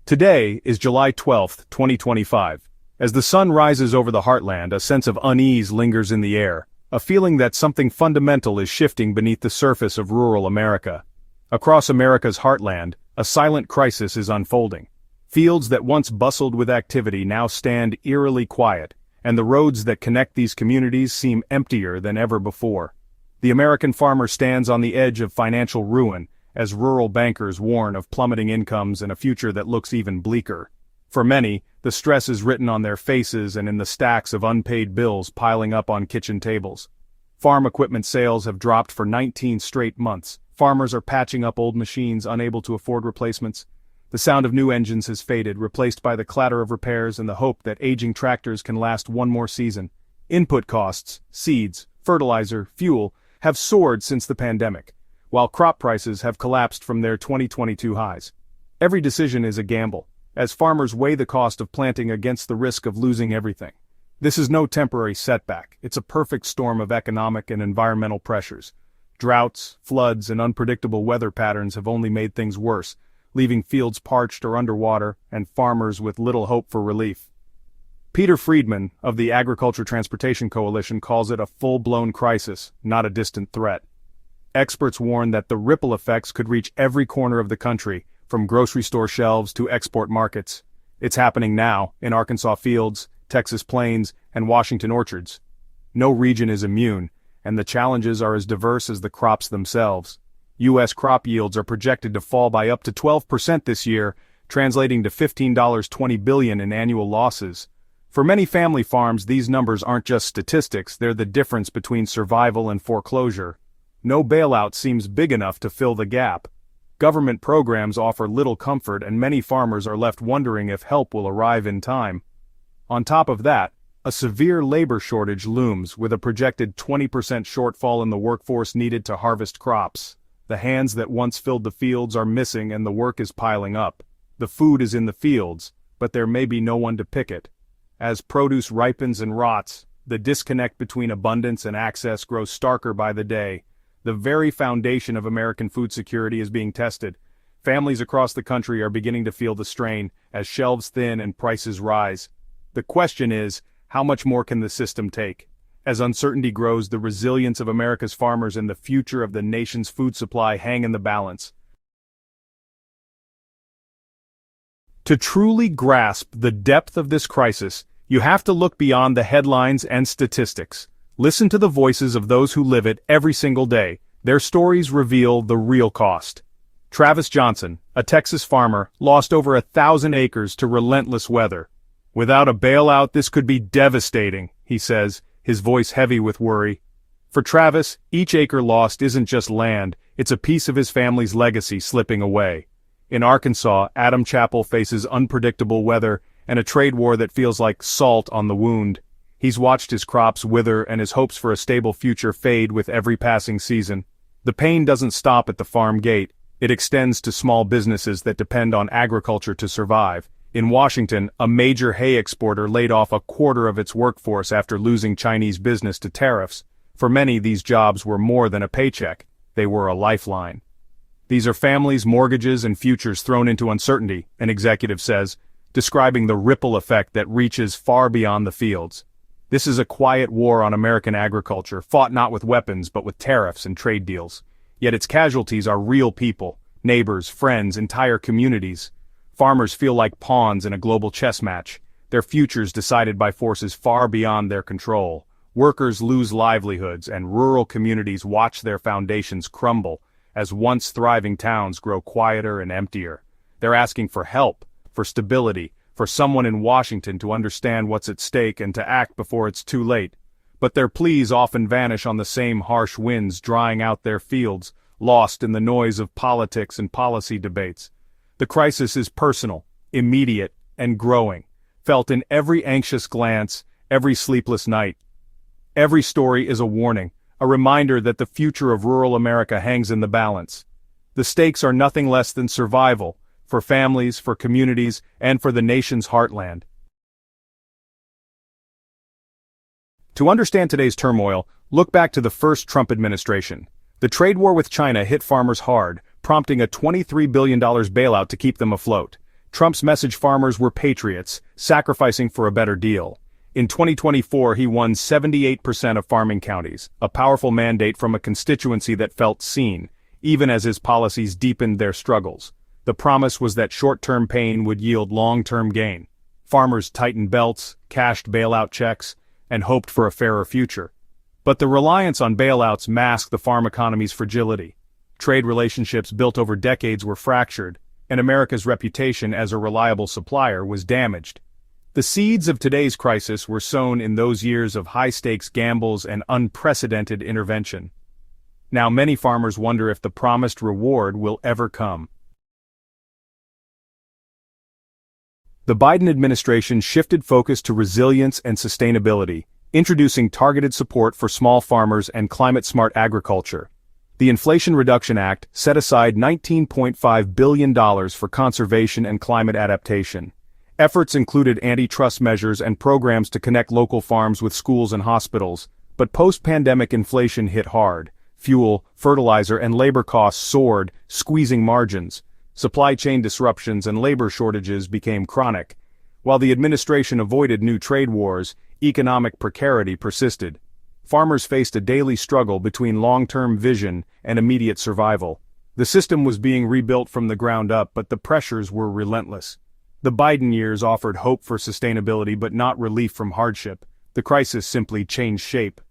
Today is July 12th, 2025. As the sun rises over the heartland, a sense of unease lingers in the air, a feeling that something fundamental is shifting beneath the surface of rural America. Across America's heartland, a silent crisis is unfolding. Fields that once bustled with activity now stand eerily quiet, and the roads that connect these communities seem emptier than ever before. The American farmer stands on the edge of financial ruin, as rural bankers warn of plummeting incomes and a future that looks even bleaker. For many, the stress is written on their faces and in the stacks of unpaid bills piling up on kitchen tables. Farm equipment sales have dropped for 19 straight months. Farmers are patching up old machines unable to afford replacements. The sound of new engines has faded, replaced by the clatter of repairs and the hope that aging tractors can last one more season. Input costs, seeds, fertilizer, fuel, have soared since the pandemic, while crop prices have collapsed from their 2022 highs. Every decision is a gamble, as farmers weigh the cost of planting against the risk of losing everything. This is no temporary setback, it's a perfect storm of economic and environmental pressures. Droughts, floods, and unpredictable weather patterns have only made things worse, leaving fields parched or underwater and farmers with little hope for relief. Peter Friedman, of the Agriculture Transportation Coalition, calls it a full-blown crisis, not a distant threat. Experts warn that the ripple effects could reach every corner of the country, from grocery store shelves to export markets. It's happening now, in Arkansas fields, Texas plains, and Washington orchards. No region is immune, and the challenges are as diverse as the crops themselves. U.S. crop yields are projected to fall by up to 12% this year, translating to $15.20 billion in annual losses. For many family farms, these numbers aren't just statistics, they're the difference between survival and foreclosure. No bailout seems big enough to fill the gap. Government programs offer little comfort, and many farmers are left wondering if help will arrive in time. On top of that, a severe labor shortage looms, with a projected 20% shortfall in the workforce needed to harvest crops. The hands that once filled the fields are missing and the work is piling up. The food is in the fields, but there may be no one to pick it. As produce ripens and rots, the disconnect between abundance and access grows starker by the day. The very foundation of American food security is being tested. Families across the country are beginning to feel the strain as shelves thin and prices rise. The question is, how much more can the system take? As uncertainty grows, the resilience of America's farmers and the future of the nation's food supply hang in the balance. To truly grasp the depth of this crisis, you have to look beyond the headlines and statistics. Listen to the voices of those who live it every single day. Their stories reveal the real cost. Travis Johnson, a Texas farmer, lost over 1,000 acres to relentless weather. "Without a bailout, this could be devastating," he says, his voice heavy with worry. For Travis, each acre lost isn't just land, it's a piece of his family's legacy slipping away. In Arkansas, Adam Chappell faces unpredictable weather and a trade war that feels like salt on the wound. He's watched his crops wither and his hopes for a stable future fade with every passing season. The pain doesn't stop at the farm gate, it extends to small businesses that depend on agriculture to survive. In Washington, a major hay exporter laid off a quarter of its workforce after losing Chinese business to tariffs. For many, these jobs were more than a paycheck, they were a lifeline. These are families, mortgages, and futures thrown into uncertainty, an executive says, describing the ripple effect that reaches far beyond the fields. This is a quiet war on American agriculture, fought not with weapons but with tariffs and trade deals. Yet its casualties are real people, neighbors, friends, entire communities. Farmers feel like pawns in a global chess match, their futures decided by forces far beyond their control. Workers lose livelihoods, and rural communities watch their foundations crumble as once thriving towns grow quieter and emptier. They're asking for help, for stability, for someone in Washington to understand what's at stake and to act before it's too late. But their pleas often vanish on the same harsh winds drying out their fields, lost in the noise of politics and policy debates. The crisis is personal, immediate, and growing, felt in every anxious glance, every sleepless night. Every story is a warning, a reminder that the future of rural America hangs in the balance. The stakes are nothing less than survival, for families, for communities, and for the nation's heartland. To understand today's turmoil, look back to the first Trump administration. The trade war with China hit farmers hard, prompting a $23 billion bailout to keep them afloat. Trump's message: farmers were patriots, sacrificing for a better deal. In 2024 he won 78% of farming counties, a powerful mandate from a constituency that felt seen, even as his policies deepened their struggles. The promise was that short-term pain would yield long-term gain. Farmers tightened belts, cashed bailout checks, and hoped for a fairer future. But the reliance on bailouts masked the farm economy's fragility. Trade relationships built over decades were fractured, and America's reputation as a reliable supplier was damaged. The seeds of today's crisis were sown in those years of high-stakes gambles and unprecedented intervention. Now many farmers wonder if the promised reward will ever come. The Biden administration shifted focus to resilience and sustainability, introducing targeted support for small farmers and climate-smart agriculture. The Inflation Reduction Act set aside $19.5 billion for conservation and climate adaptation. Efforts included antitrust measures and programs to connect local farms with schools and hospitals, but post-pandemic inflation hit hard. Fuel, fertilizer, and labor costs soared, squeezing margins. Supply chain disruptions and labor shortages became chronic. While the administration avoided new trade wars, economic precarity persisted. Farmers faced a daily struggle between long-term vision and immediate survival. The system was being rebuilt from the ground up, but the pressures were relentless. The Biden years offered hope for sustainability but not relief from hardship. The crisis simply changed shape.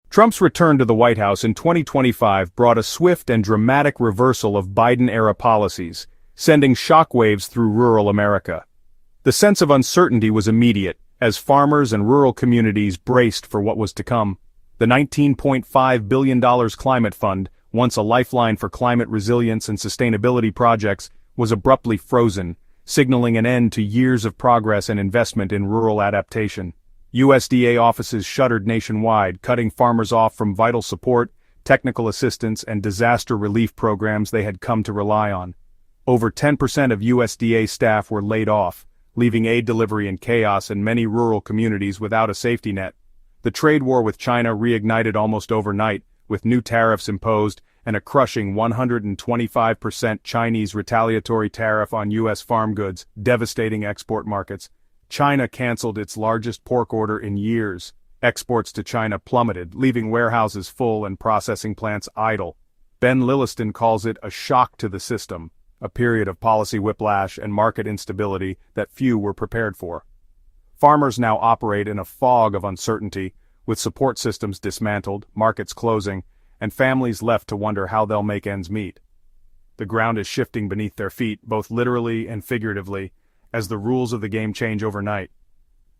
Trump's return to the White House in 2025 brought a swift and dramatic reversal of Biden-era policies, sending shockwaves through rural America. The sense of uncertainty was immediate, as farmers and rural communities braced for what was to come. The $19.5 billion climate fund, once a lifeline for climate resilience and sustainability projects, was abruptly frozen, signaling an end to years of progress and investment in rural adaptation. USDA offices shuttered nationwide, cutting farmers off from vital support, technical assistance, and disaster relief programs they had come to rely on. Over 10% of USDA staff were laid off, leaving aid delivery in chaos in many rural communities without a safety net. The trade war with China reignited almost overnight, with new tariffs imposed and a crushing 125% Chinese retaliatory tariff on U.S. farm goods, devastating export markets. China canceled its largest pork order in years. Exports to China plummeted, leaving warehouses full and processing plants idle. Ben Lilliston calls it a shock to the system, a period of policy whiplash and market instability that few were prepared for. Farmers now operate in a fog of uncertainty, with support systems dismantled, markets closing, and families left to wonder how they'll make ends meet. The ground is shifting beneath their feet, both literally and figuratively, as the rules of the game change overnight.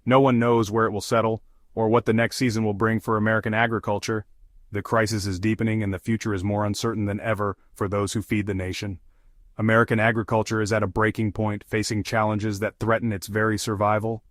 No one knows where it will settle, or what the next season will bring for American agriculture. The crisis is deepening and the future is more uncertain than ever for those who feed the nation. American agriculture is at a breaking point, facing challenges that threaten its very survival.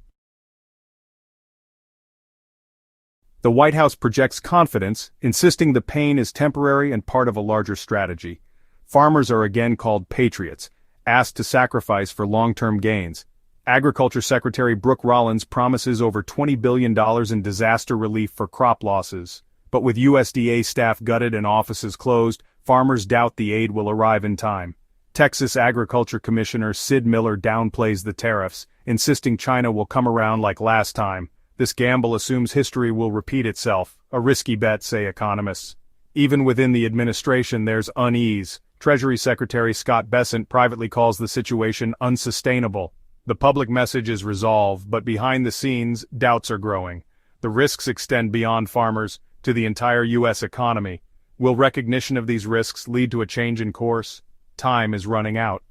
The White House projects confidence, insisting the pain is temporary and part of a larger strategy. Farmers are again called patriots, asked to sacrifice for long-term gains. Agriculture Secretary Brooke Rollins promises over $20 billion in disaster relief for crop losses. But with USDA staff gutted and offices closed, farmers doubt the aid will arrive in time. Texas Agriculture Commissioner Sid Miller downplays the tariffs, insisting China will come around like last time. This gamble assumes history will repeat itself, a risky bet, say economists. Even within the administration there's unease. Treasury Secretary Scott Bessent privately calls the situation unsustainable. The public message is resolve, but behind the scenes, doubts are growing. The risks extend beyond farmers, to the entire U.S. economy. Will recognition of these risks lead to a change in course? Time is running out.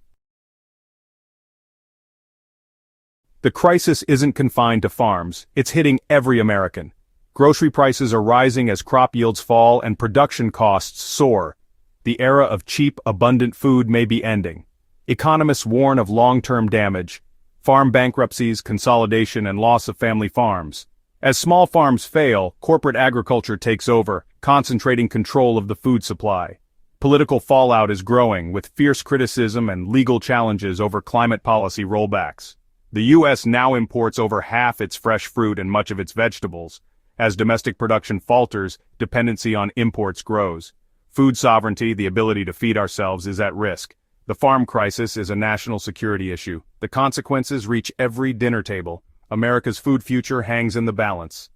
The crisis isn't confined to farms, it's hitting every American. Grocery prices are rising as crop yields fall and production costs soar. The era of cheap, abundant food may be ending. Economists warn of long-term damage. Farm bankruptcies, consolidation, and loss of family farms. As small farms fail, corporate agriculture takes over, concentrating control of the food supply. Political fallout is growing, with fierce criticism and legal challenges over climate policy rollbacks. The U.S. now imports over half its fresh fruit and much of its vegetables. As domestic production falters, dependency on imports grows. Food sovereignty, the ability to feed ourselves, is at risk. The farm crisis is a national security issue. The consequences reach every dinner table. America's food future hangs in the balance.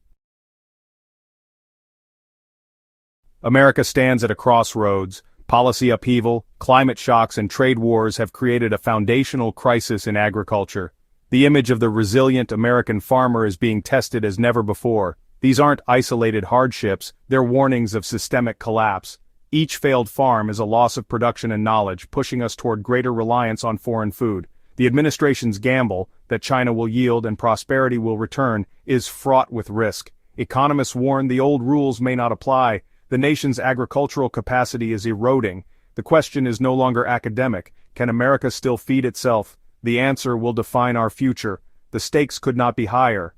America stands at a crossroads. Policy upheaval, climate shocks, and trade wars have created a foundational crisis in agriculture. The image of the resilient American farmer is being tested as never before. These aren't isolated hardships, they're warnings of systemic collapse. Each failed farm is a loss of production and knowledge, pushing us toward greater reliance on foreign food. The administration's gamble, that China will yield and prosperity will return, is fraught with risk. Economists warn the old rules may not apply. The nation's agricultural capacity is eroding. The question is no longer academic. Can America still feed itself? The answer will define our future. The stakes could not be higher.